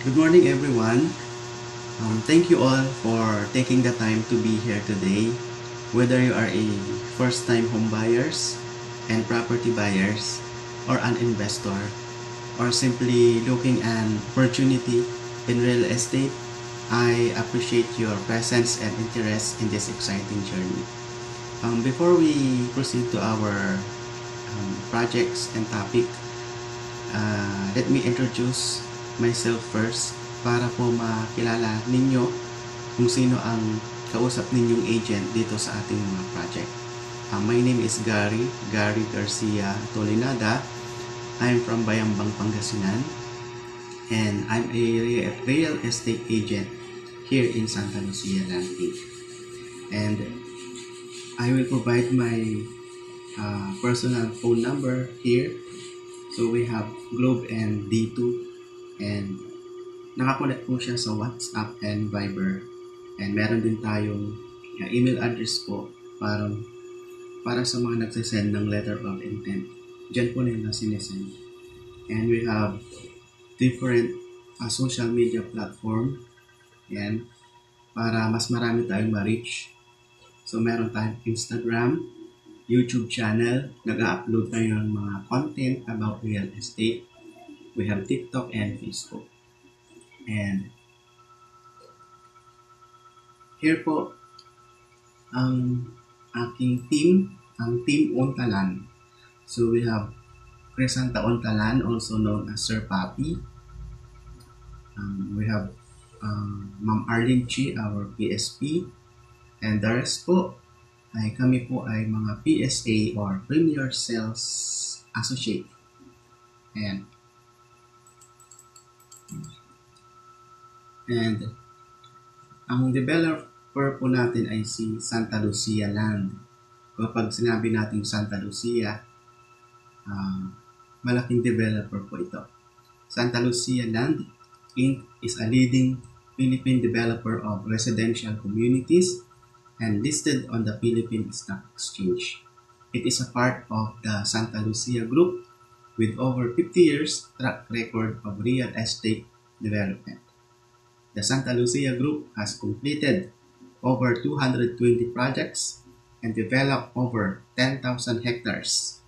Good morning, everyone. Thank you all for taking the time to be here today. Whether you are a first-time home buyers and property buyers, or an investor, or simply looking an opportunity in real estate, I appreciate your presence and interest in this exciting journey. Before we proceed to our projects and topic, let me introduce myself first para po makilala ninyo kung sino ang kausap ninyong agent dito sa ating mga project. My name is Gary Garcia Tolinada. I'm from Bayambang, Pangasinan, and I'm a real estate agent here in Santa Lucia Land. And I will provide my personal phone number here. So we have Globe and D2, and nakakonect po siya sa WhatsApp and Viber. And meron din tayong email address po para sa mga nagsisend ng letter of intent. Diyan po nila sinesend. And we have different social media platform. Yan. Para mas marami tayong ma-reach. So meron tayong Instagram, YouTube channel. Nag-upload tayo ng mga content about real estate. We have TikTok and Facebook. And here po ang aking team, ang Team Ontalan. So we have Crescenta Ontalan, also known as Sir Papi. We have Ma'am Arlene Chi, our PSP. And the rest po, kami po ay mga PSA or Premier Sales Associate. And ang developer po natin ay si Santa Lucia Land. Kapag sinabi natin Santa Lucia, malaking developer po ito. Santa Lucia Land Inc. is a leading Philippine developer of residential communities and listed on the Philippine Stock Exchange. It is a part of the Santa Lucia Group with over 50 years track record of real estate development. The Santa Lucia Group has completed over 220 projects and developed over 10,000 hectares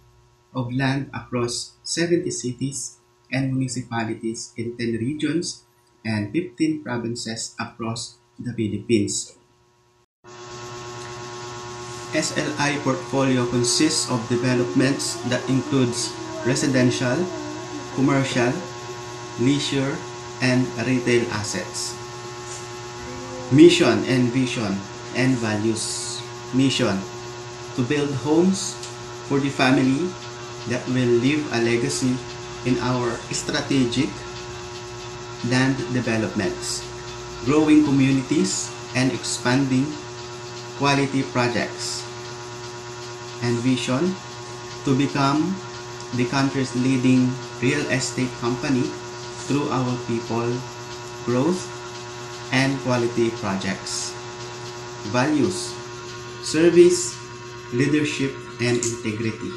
of land across 70 cities and municipalities in 10 regions and 15 provinces across the Philippines. SLI portfolio consists of developments that includes residential, commercial, leisure, and retail assets. Mission and vision and values. Mission: to build homes for the family that will leave a legacy in our strategic land developments, growing communities, and expanding quality projects. And vision: to become the country's leading real estate company through our people, growth, and quality projects. Values: service, leadership, and integrity.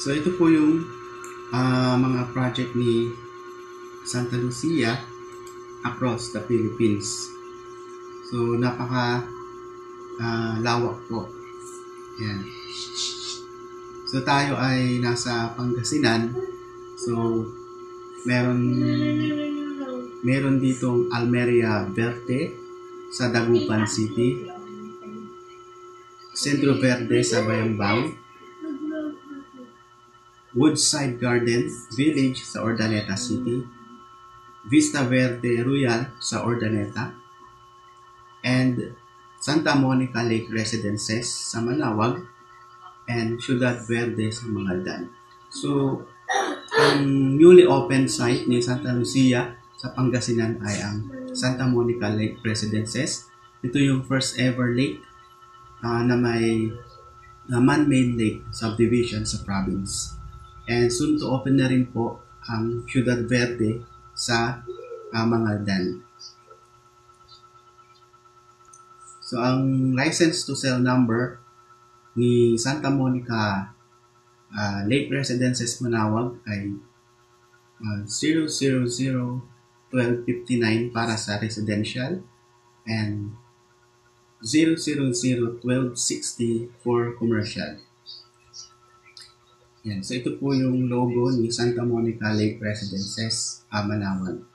So ito po yung mga project ni Santa Lucia across the Philippines. So napaka lawak po. Yan. So tayo ay nasa Pangasinan. So meron ditong Almeria Verde sa Dagupan City, Centro Verde sa Bayambang, Woodside Garden Village sa Urdaneta City, Vista Verde Royal sa Urdaneta, and Santa Monica Lake Residences sa Manawag, and Ciudad Verde sa Mangaldan. So, ang newly open site ni Santa Lucia sa Pangasinan ay ang Santa Monica Lake Residences. Ito yung first ever lake na may man-made lake subdivision sa province. And soon to open na rin po ang Ciudad Verde sa Mangaldan. So, ang license to sell number ni Santa Monica Lake Residences Manawag ay 0001259 para sa residential, and 0001260 for commercial. Yan. So ito po yung logo ni Santa Monica Lake Residences, Manawan.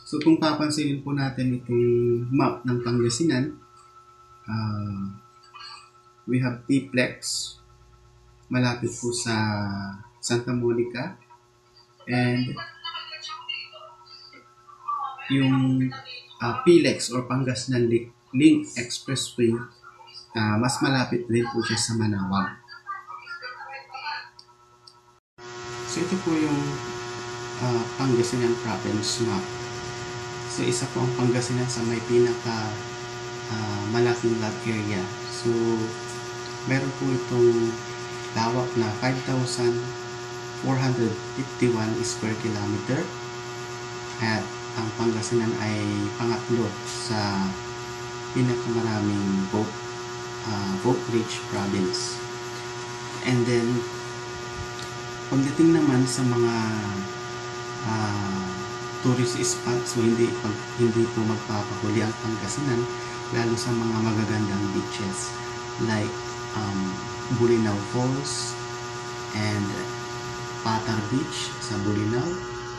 So kung papansinin po natin itong map ng Pangasinan, we have T-Plex malapit po sa Santa Monica, and yung PLEX or Pangasinan Link Expressway, mas malapit rin po siya sa Manawan. So ito po yung Pangasinan Province map. So isa po ang Pangasinan sa may pinaka malaking lot area. So meron po itong lawak na 5,451 square kilometer, at ang Pangasinan ay pangatlo sa pinakamaraming vote-rich province. And then pagdating naman sa mga tourist spots, so hindi po magpapahuli ang Pangasinan, lalo sa mga magagandang beaches like Bulinaw Falls and Patar Beach sa Bulinaw,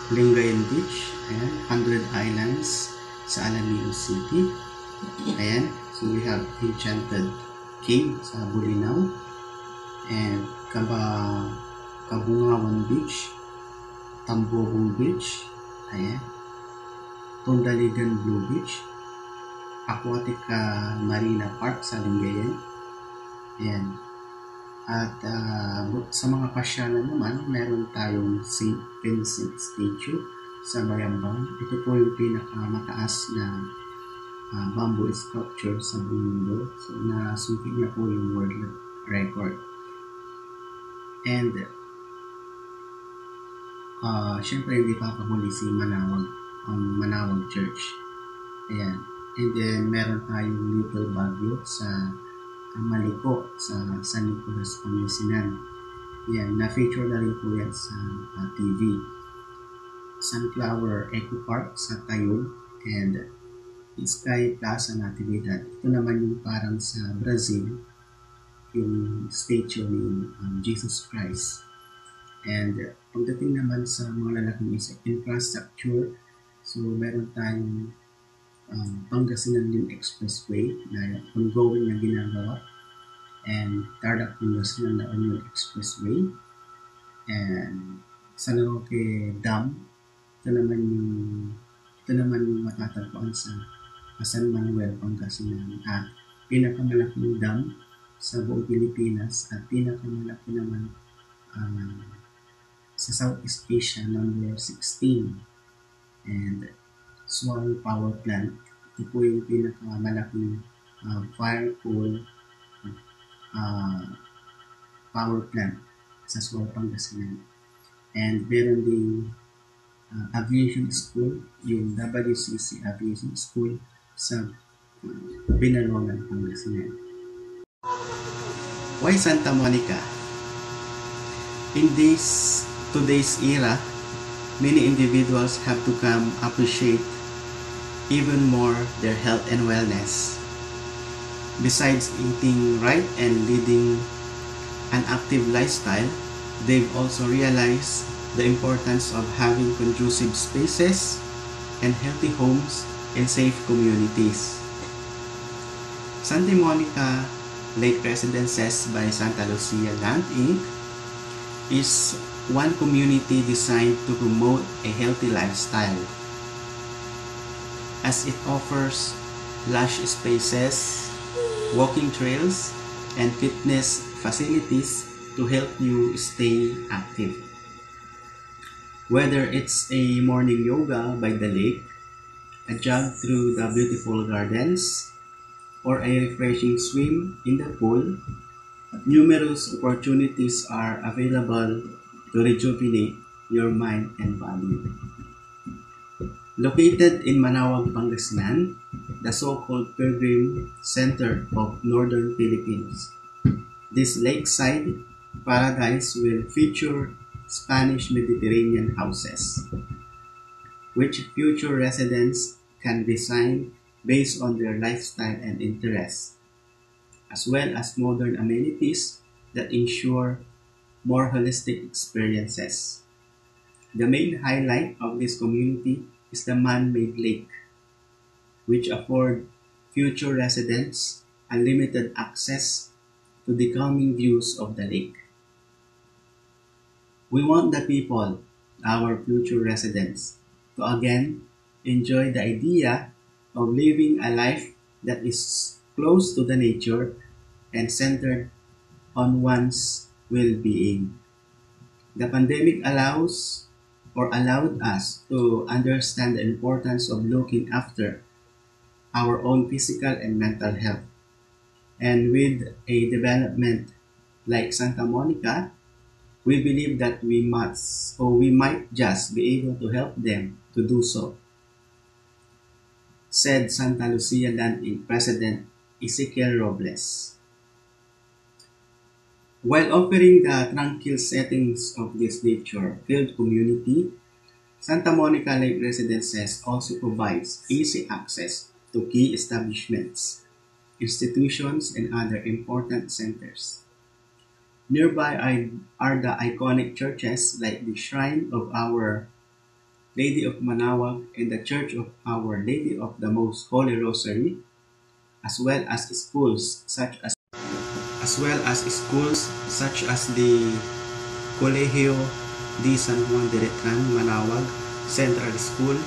Lingayen Beach, ayan, 100 Islands sa Alamillo City, ayan. So we have Enchanted Cave sa Bulinaw, and Kabungawan Beach, Tambobong Beach, ayan, Tondaligan Blue Beach, Aquatic Marina Park sa Lingayen, ayan. At sa mga pasyalan naman, meron tayong St. Vincent Statue sa Bayambang. Ito po yung pinakamataas na bamboo sculpture sa buong mundo. So nasungkit niya po yung world record. And syempre hindi papahuli si Manawag, ang Manawag Church. Ayan. And then meron tayong Little Baguio sa Maliko sa San Nicolas, Pangasinan. Yan, na-feature na rin po yan sa TV. Sunflower Eco Park sa Tayog, and Sky Plaza Natividad. Ito naman yung parang sa Brazil, yung statue ni Jesus Christ. And pagdating naman sa mga lalaking infrastructure, so meron tayong Pangasinan Link Expressway na ongoing na ginagawa, and Tarlac Pangasinan na Union Expressway, and San Roque Dam. Ito naman yung matatagpuan sa San Manuel, Pangasinan, at pinakamalaking dam sa buong Pilipinas, at pinakamalaki naman sa Southeast Asia, number 16. And Sual Power Plant. Ito po yung pinakamalaking fire coal power plant sa Sual, Pangasinan. And meron din aviation school, yung WCC Aviation School sa Binalongan, Pangasinan. Why Santa Monica? In today's era, many individuals have become appreciate even more their health and wellness. Besides eating right and leading an active lifestyle, they've also realized the importance of having conducive spaces and healthy homes and safe communities. Santa Monica Lake Residences by Santa Lucia Land Inc. is one community designed to promote a healthy lifestyle, as it offers lush spaces, walking trails, and fitness facilities to help you stay active. Whether it's a morning yoga by the lake, a jog through the beautiful gardens, or a refreshing swim in the pool, numerous opportunities are available to rejuvenate your mind and body. Located in Manawag, Pangasinan, the so-called Pilgrim Center of Northern Philippines, this lakeside paradise will feature Spanish Mediterranean houses, which future residents can design based on their lifestyle and interests, as well as modern amenities that ensure more holistic experiences. The main highlight of this community is the man-made lake, which afford future residents unlimited access to the calming views of the lake. We want the people, our future residents, to again enjoy the idea of living a life that is close to the nature and centered on one's well-being. The pandemic allowed us to understand the importance of looking after our own physical and mental health. And with a development like Santa Monica, we believe that we might just be able to help them to do so, said Santa Lucia Land Inc. President Ezekiel Robles. While offering the tranquil settings of this nature-filled community, Santa Monica Lake Residences also provides easy access to key establishments, institutions, and other important centers. Nearby are the iconic churches like the Shrine of Our Lady of Manaoag and the Church of Our Lady of the Most Holy Rosary, as well as schools such as the Colegio de San Juan de Letran Manaoag Central School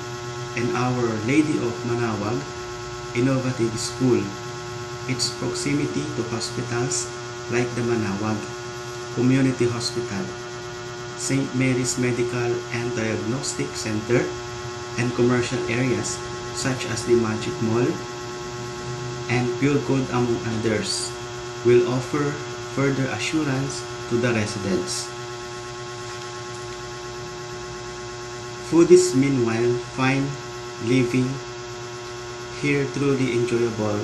and Our Lady of Manaoag Innovative School. Its proximity to hospitals like the Manaoag Community Hospital, St. Mary's Medical and Diagnostic Center, and commercial areas such as the Magic Mall and Pure Gold among others will offer further assurance to the residents. Foodies meanwhile find living here truly enjoyable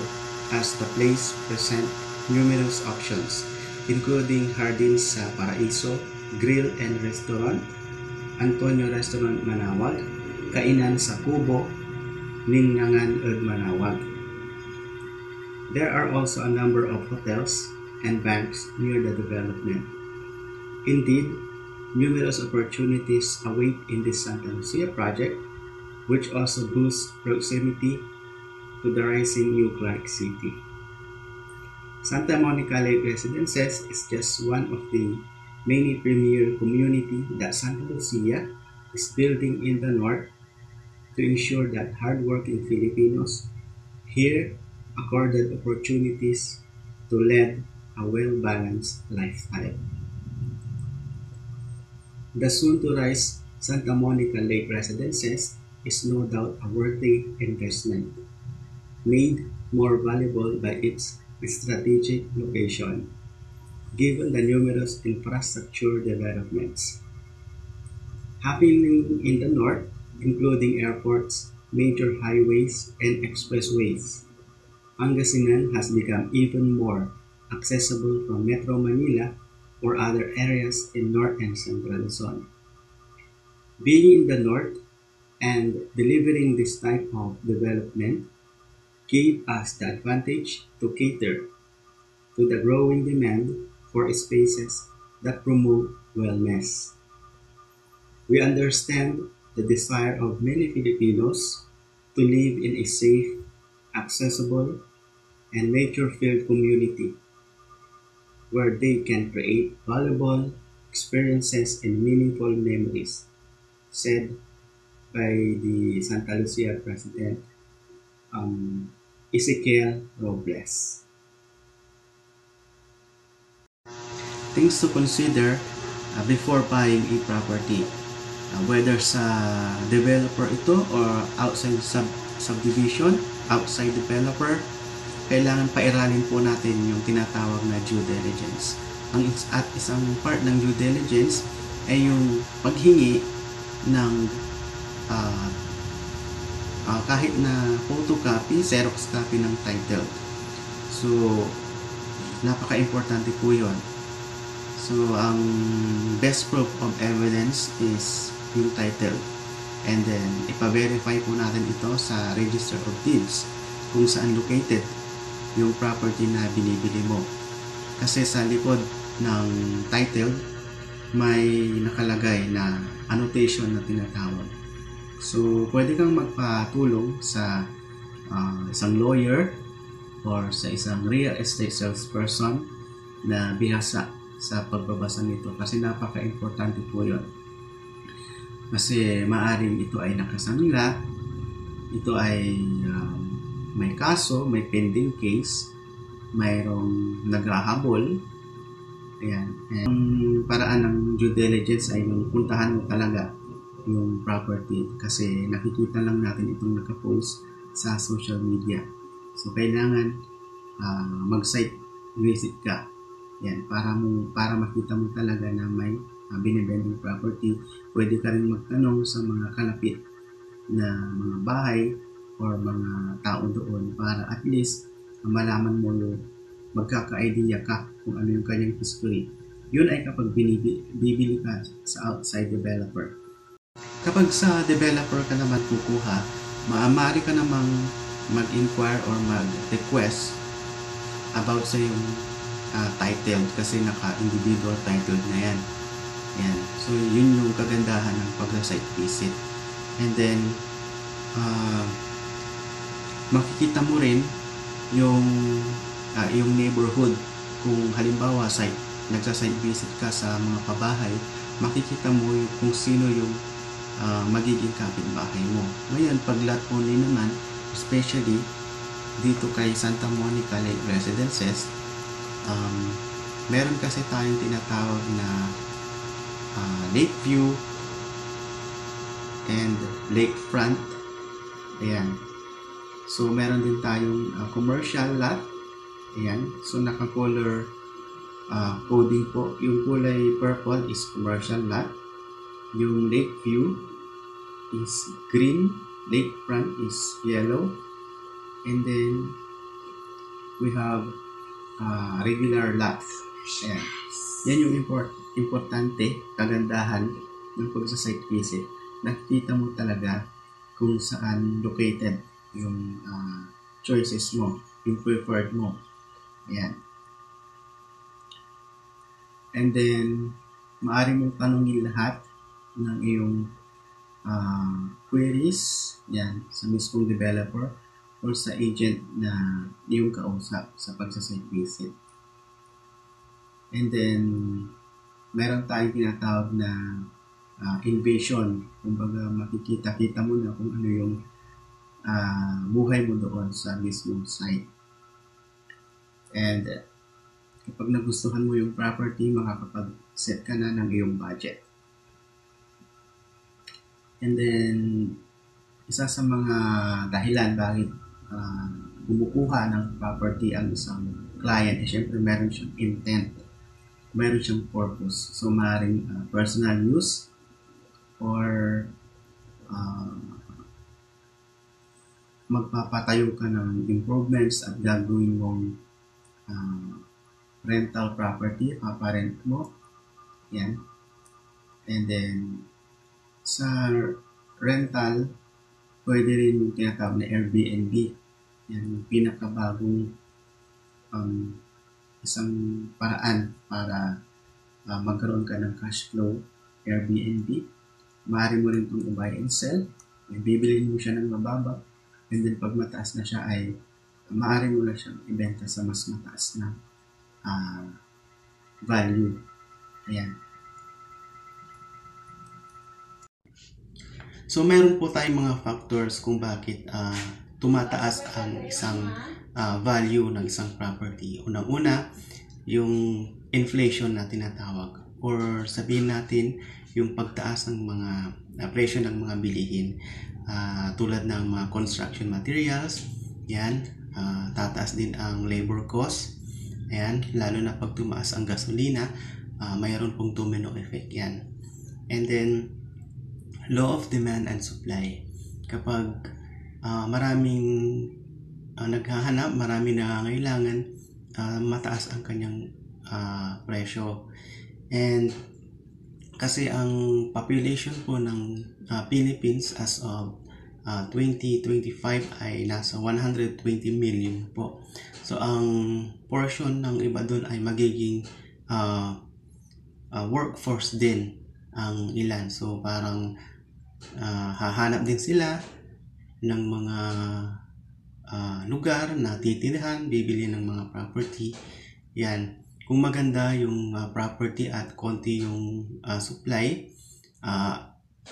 as the place present numerous options including Jardins sa Paraiso, Grill and Restaurant, Antonio Restaurant Manaoag, Kainan sa Kubo, Ningnangan ug Manaoag. There are also a number of hotels and banks near the development. Indeed, numerous opportunities await in this Santa Lucia project, which also boosts proximity to the rising New Clark City. Santa Monica Lake Residences is just one of the many premier community that Santa Lucia is building in the north to ensure that hardworking Filipinos here accorded opportunities to lead a well-balanced lifestyle. The soon-to-rise Santa Monica Lake Residences is no doubt a worthy investment, made more valuable by its strategic location, given the numerous infrastructure developments happening in the north, including airports, major highways, and expressways. Pangasinan has become even more accessible from Metro Manila or other areas in North and Central Luzon. Being in the north and delivering this type of development gave us the advantage to cater to the growing demand for spaces that promote wellness. We understand the desire of many Filipinos to live in a safe, accessible, and nature-filled community where they can create valuable experiences and meaningful memories, said by the Santa Lucia President Ezekiel Robles. Things to consider before buying a property, whether sa developer ito or outside subdivision, outside developer, kailangan pairalin po natin yung tinatawag na due diligence. At isang part ng due diligence ay yung paghingi ng kahit na photocopy, xerox copy ng title. So, napaka-importante po yun. So, ang best proof of evidence is yung title. And then, ipa-verify po natin ito sa Register of Deeds kung saan located yung property na binibili mo. Kasi sa likod ng title, may nakalagay na annotation na tinatawag. So, pwede kang magpatulong sa isang lawyer or sa isang real estate salesperson na bihasa sa pagbabasa nito kasi napaka-importante po yun. Kasi maaring ito ay nakasanla, ito ay may kaso, may pending case, mayroong naghahabol. Ayan. Ang paraan ng due diligence ay yung puntahan mo talaga yung property kasi nakikita lang natin itong nakapost sa social media. So, kailangan mag-site visit ka. Yan, para makita mo talaga na may binibending property. Pwede ka rin magtanong sa mga kalapit na mga bahay or mga tao doon para at least malaman mo yung magkaka-idea ka kung ano yung kanyang history. Yun ay kapag bibili ka sa outside developer. Kapag sa developer ka naman kukuha, maaari ka namang mag-inquire or mag-request about sa yung title kasi naka-individual titled na yan. Yan. So, yun yung kagandahan ng pag-site visit. And then, makikita mo rin yung neighborhood. Kung halimbawa, nagsa-site visit ka sa mga pabahay, makikita mo kung sino yung magiging kapitbahay mo. Ngayon, pag lot only naman, especially dito kay Santa Monica Lake Residences, meron kasi tayong tinatawag na Lakeview and Lakefront. Ayan. So, meron din tayong commercial lot. Ayan. So, naka-color coding po. Yung kulay purple is commercial lot. Yung Lakeview is green. Lakefront is yellow. And then, we have regular lots. Ayan. Yan yung importante, kagandahan ng pagsa-site visit. Nakikita mo talaga kung saan located yung choices mo, yung preferred mo. Ayan. And then, maaari mong tanungin lahat ng iyong queries yan, sa mismong developer or sa agent na iyong kausap sa pagsa-site visit. And then, meron tayong tinatawag na invasion. Kumbaga, makikita-kita mo na kung ano yung buhay mo doon sa mismong site. And kapag nagustuhan mo yung property, makakapag-set ka na ng iyong budget. And then, isa sa mga dahilan bakit bumukuha ng property ang isang client, syempre meron siyang intent, meron siyang purpose. So, maaaring personal use or magpapatayo ka ng improvements at gagawin mong rental property, paparent mo. Yan. And then, sa rental, pwede rin yung tinatawag na Airbnb. Yan yung pinakabagong isang paraan para magkaroon ka ng cash flow. Airbnb. Maaari mo rin itong buy and sell. Bibilin mo siya ng mababa. And then pag mataas na siya ay maaari mo na siyang ibenta sa mas mataas na value. Ayan. So, meron po tayong mga factors kung bakit tumataas ang isang value ng isang property. Unang-una, yung inflation na tinatawag or sabihin natin yung pagtaas ng mga presyo ng mga bilihin tulad ng mga construction materials. Yan, tataas din ang labor cost. Ayan, lalo na pag tumaas ang gasolina, mayroon pong domino effect yan. And then, law of demand and supply. Kapag maraming naghahanap, maraming nangangailangan, mataas ang kanyang presyo. And kasi ang population po ng Philippines as of 2025 ay nasa 120 million po. So ang portion ng iba doon ay magiging workforce din ang ilan. So parang hahanap din sila ng mga lugar na titirahan, bibili ng mga property. Yan. Kung maganda yung property at konti yung supply,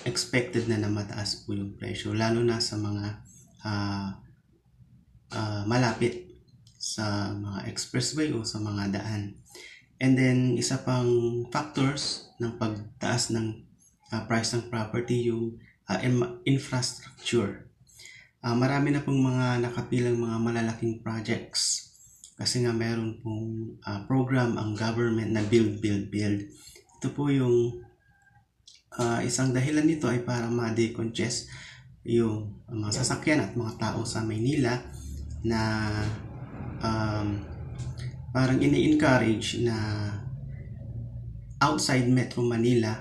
expected na mataas po yung presyo. Lalo na sa mga malapit sa mga expressway o sa mga daan. And then, isa pang factors ng pagtaas ng price ng property, yung infrastructure. Marami na pong mga nakapilang mga malalaking projects kasi nga meron pong program ang government na build. Ito po yung isang dahilan nito ay para ma-decongest yung mga sasakyan at mga tao sa Maynila na parang ini-encourage na outside Metro Manila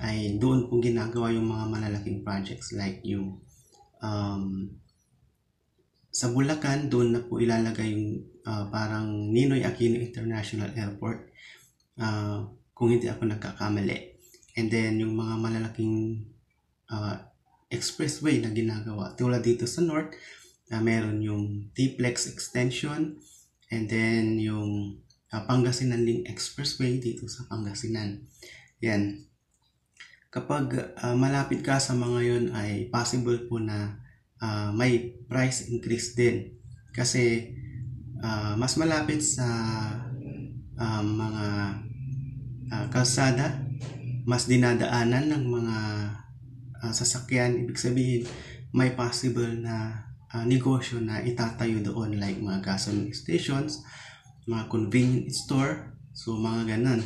ay doon po ginagawa yung mga malalaking projects like yung sa Bulacan, doon na po ilalagay yung parang Ninoy Aquino International Airport kung hindi ako nagkakamali. And then yung mga malalaking expressway na ginagawa tulad dito sa North, meron yung T-Plex Extension and then yung Pangasinan Link Expressway dito sa Pangasinan. Yan. Kapag malapit ka sa mga yon ay possible po na may price increase din. Kasi mas malapit sa mga kalsada, mas dinadaanan ng mga sasakyan. Ibig sabihin, may possible na negosyo na itatayo doon like mga gasoline stations, mga convenience store, so mga ganon.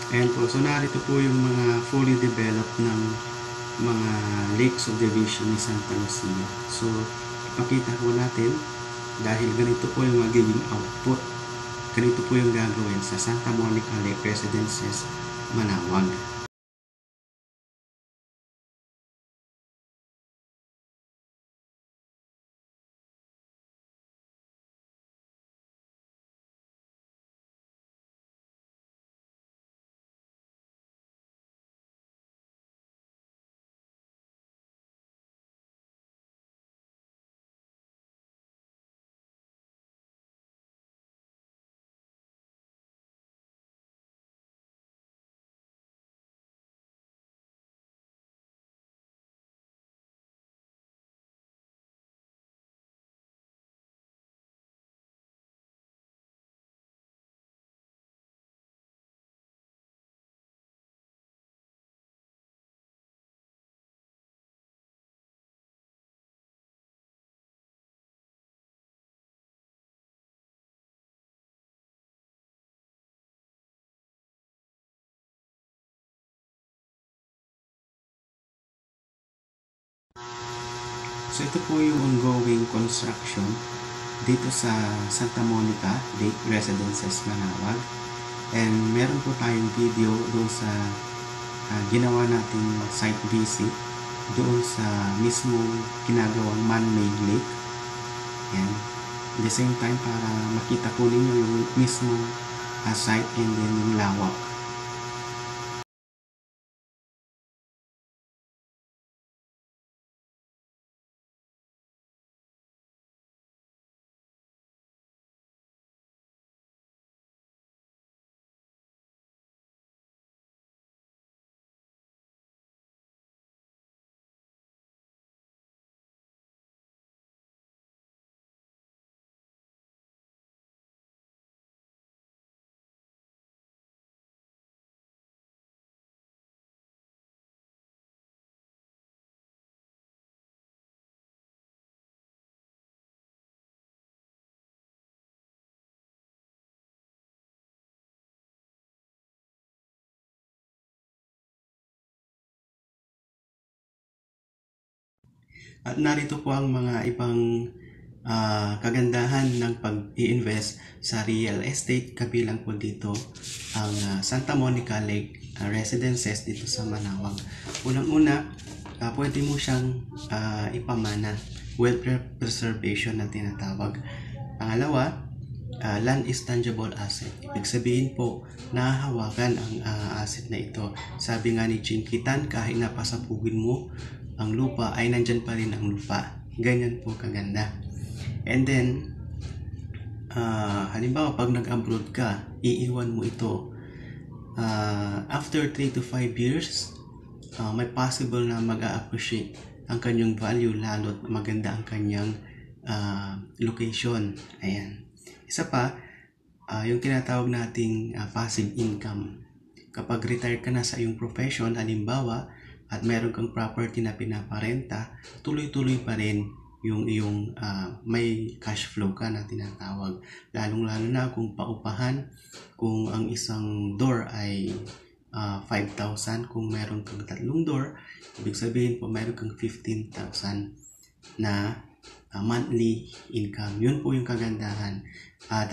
Ayan po, so narito po yung mga fully developed ng mga lake subdivision ni Santa Lucia. So, ipakita po natin dahil ganito po yung magiging output. Ganito po yung gagawin sa Santa Monica Lake Residences, Manawag. So ito po yung ongoing construction dito sa Santa Monica Lake Residences, Manawag. And meron po tayong video doon sa ginawa nating site visit doon sa mismong ginagawang man-made lake. And at the same time, para makita po ninyo yung mismong site and then yung lawak. At narito po ang mga ibang kagandahan ng pag-i-invest sa real estate, kabilang po dito ang Santa Monica Lake Residences dito sa Manawag. Unang-una, pwede mo siyang ipamana, wealth preservation na tinatawag. Pangalawa, land is tangible asset. Ibig sabihin po, nahahawakan ang asset na ito. Sabi nga ni Chinkitan, kahit napasapugin mo ang lupa, ay nandyan pa rin ang lupa. Ganyan po kaganda. And then, halimbawa pag nag-abroad ka, iiwan mo ito. After 3 to 5 years, may possible na mag-a-appreciate ang kanyang value, lalo't maganda ang kanyang location. Ayan. Isa pa, yung tinatawag nating passive income. Kapag retire ka na sa iyong profession, halimbawa, at meron kang property na pinaparenta, tuloy-tuloy pa rin yung iyong may cash flow ka na tinatawag. Lalong-lalo na kung paupahan, kung ang isang door ay 5,000, kung meron kang 3 door, ibig sabihin po meron kang 15,000 na monthly income. Yun po yung kagandahan. At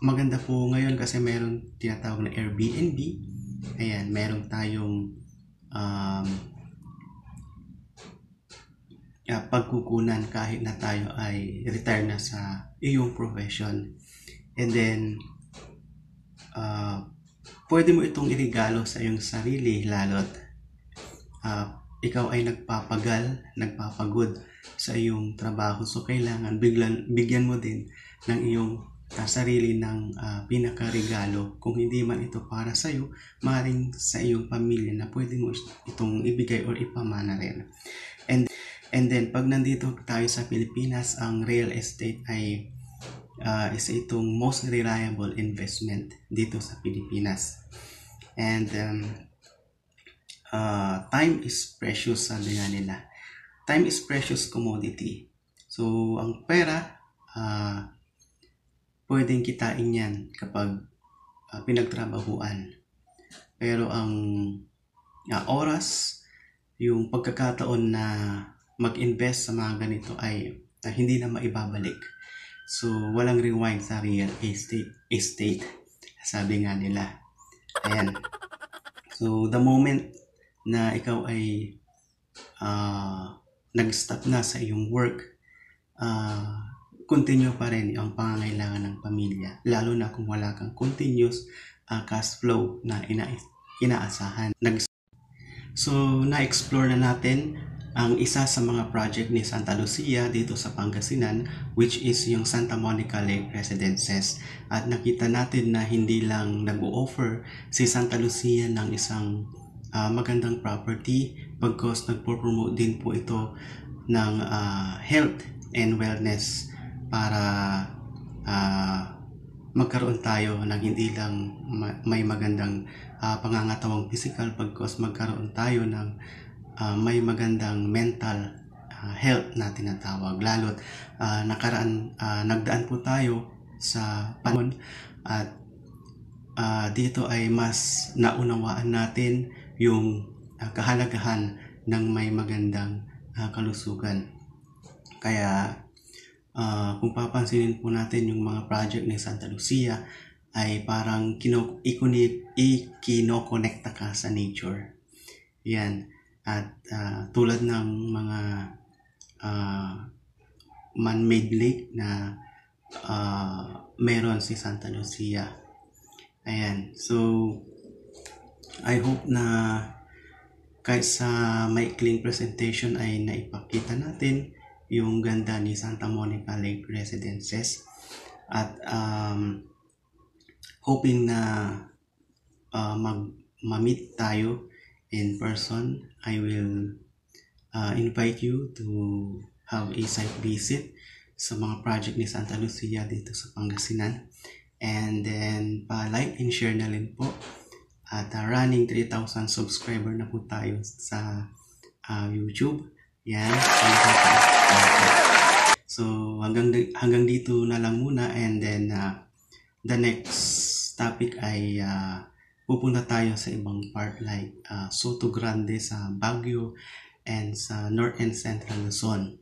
maganda po ngayon kasi meron tinatawag na Airbnb. Ayan, meron tayong pagkukunan kahit na tayo ay retire na sa iyong profession. And then, pwede mo itong irigalo sa iyong sarili, lalo't ikaw ay nagpapagod sa iyong trabaho. So, kailangan bigyan mo din ng iyong sarili ng pinakaregalo. Kung hindi man ito para sa iyo, maaaring sa iyong pamilya na pwede mo itong ibigay or ipamana rin. And then, pag nandito tayo sa Pilipinas, ang real estate ay isa itong most reliable investment dito sa Pilipinas. And time is precious, sabi nga nila. Time is precious commodity. So, ang pera, pwedeng kitain yan kapag pinagtrabahuan. Pero ang oras, yung pagkakataon na mag-invest sa mga ganito ay hindi na maibabalik. So, walang rewind sa real estate, sabi nga nila. Ayan. So, the moment na ikaw ay nag-stop na sa iyong work, continue pa rin ang pangangailangan ng pamilya. Lalo na kung wala kang continuous cash flow na inaasahan. So, na-explore na natin ang isa sa mga project ni Santa Lucia dito sa Pangasinan, which is yung Santa Monica Lake Residences. At nakita natin na hindi lang nag-o-offer si Santa Lucia ng isang magandang property, bagkus nagpo-promote din po ito ng health and wellness para magkaroon tayo ng hindi lang may magandang pangangatawang physical, bagkus magkaroon tayo ng may magandang mental health na tinatawag. Lalo't nagdaan po tayo sa panahon at dito ay mas naunawaan natin yung kahalagahan ng may magandang kalusugan. Kaya kung papansinin po natin yung mga project ni Santa Lucia ay parang ikinokonekta ka sa nature. Yan. At tulad ng mga man-made lake na meron si Santa Lucia. Ayan. So, I hope na kahit sa maikling presentation ay naipakita natin yung ganda ni Santa Monica Lake Residences. At hoping na ma-meet tayo in person. I will invite you to have a site visit sa mga project ni Santa Lucia dito sa Pangasinan. And then, pa-like and share na rin po. At running 3,000 subscriber na po tayo sa YouTube. Yan. So, hanggang dito na lang muna. And then, the next topic ay pupunta tayo sa ibang part like Soto Grande sa Baguio and sa North and Central Luzon.